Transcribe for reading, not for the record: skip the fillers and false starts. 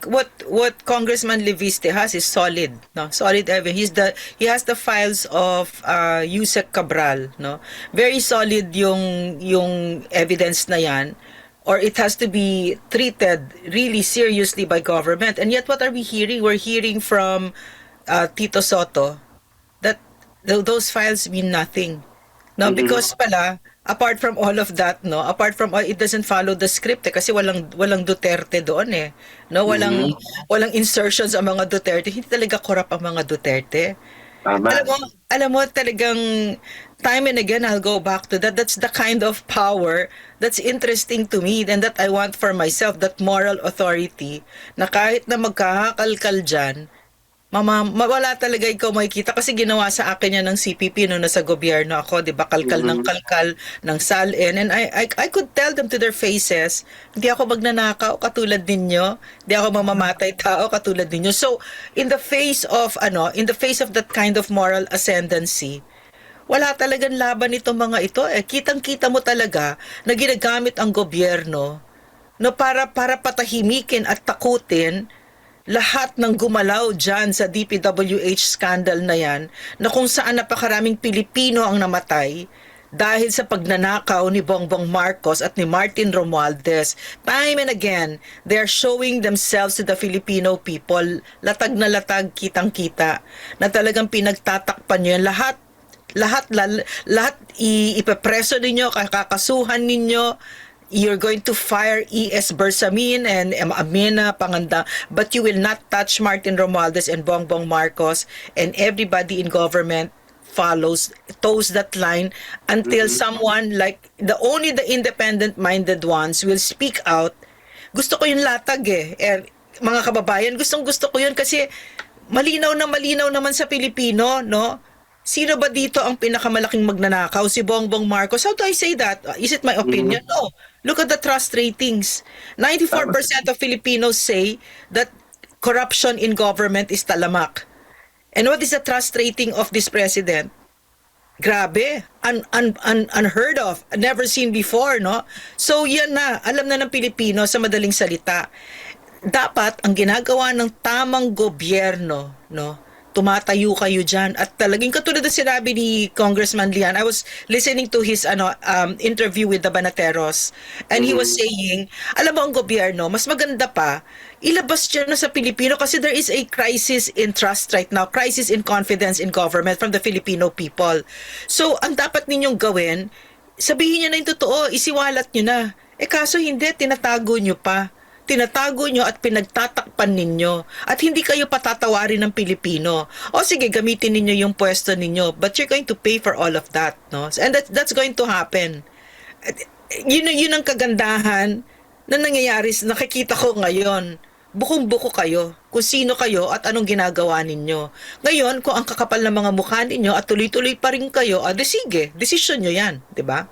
what Congressman Leviste has is solid, no? Solid evidence. He has the files of Yusek Cabral, no? Very solid yung evidence na yan, or it has to be treated really seriously by government. And yet what are we hearing? We're hearing from Tito Soto that those files mean nothing. No, because pala, apart from all of that, no, apart from it doesn't follow the script kasi walang Duterte doon eh. No, walang insertions ang mga Duterte. Hindi talaga corrupt ang mga Duterte. Tama. Alam mo talagang time and again I'll go back to that. That's the kind of power that's interesting to me and that I want for myself, that moral authority na kahit na magkakakalkal dyan, wala talaga ikaw makikita kasi ginawa sa akin yan ng CPP nung nasa gobyerno ako, 'di ba? Kalkal ng kalkal ng salin, and I could tell them to their faces, hindi ako magnanakaw katulad ninyo, hindi ako mamamatay tao katulad ninyo. So, in the face of that kind of moral ascendancy, wala talagang laban itong mga ito eh. Kitang-kita mo talaga na ginagamit ang gobyerno no para patahimikin at takutin lahat ng gumalaw dyan sa DPWH scandal na yan, na kung saan napakaraming Pilipino ang namatay dahil sa pagnanakaw ni Bongbong Marcos at ni Martin Romualdez. Time and again, they are showing themselves to the Filipino people. Latag na latag, kitang-kita, na talagang pinagtatakpan nyo yan. Lahat ipepreso ninyo, kakasuhan ninyo. You're going to fire E.S. Bersamin and Amina Panganda, but you will not touch Martin Romualdez and Bongbong Marcos, and everybody in government toes that line until someone like only the independent-minded ones will speak out. Gusto ko yung latag mga kababayan, gusto ko yun kasi malinaw naman sa Pilipino, no? Sino ba dito ang pinakamalaking magnanakaw? Si Bongbong Marcos. How do I say that? Is it my opinion? No. Look at the trust ratings. 94% of Filipinos say that corruption in government is talamak. And what is the trust rating of this president? Grabe. Unheard of. Never seen before, no? So yan na. Alam na ng Pilipino sa madaling salita. Dapat ang ginagawa ng tamang gobyerno, no? Tumatayo kayo dyan. At talagang katulad na sinabi ni Congressman Lian, I was listening to his interview with the Banateros, and he was saying, alam mo ang gobyerno, mas maganda pa, ilabas dyan na sa Pilipino kasi there is a crisis in trust right now, crisis in confidence in government from the Filipino people. So, ang dapat ninyong gawin, sabihin nyo na yung totoo, isiwalat nyo na. Kaso hindi, tinatago nyo pa. Tinatago nyo at pinagtatakpan ninyo at hindi kayo patatawarin ng Pilipino. O sige, gamitin ninyo yung pwesto ninyo, but you're going to pay for all of that, no? And that's going to happen. Yun ang kagandahan na nangyayari, nakikita ko ngayon. Bukong-buko kayo kung sino kayo at anong ginagawa ninyo. Ngayon, kung ang kakapal ng mga mukha ninyo at tuloy-tuloy pa rin kayo, sige, desisyon nyo yan, di ba?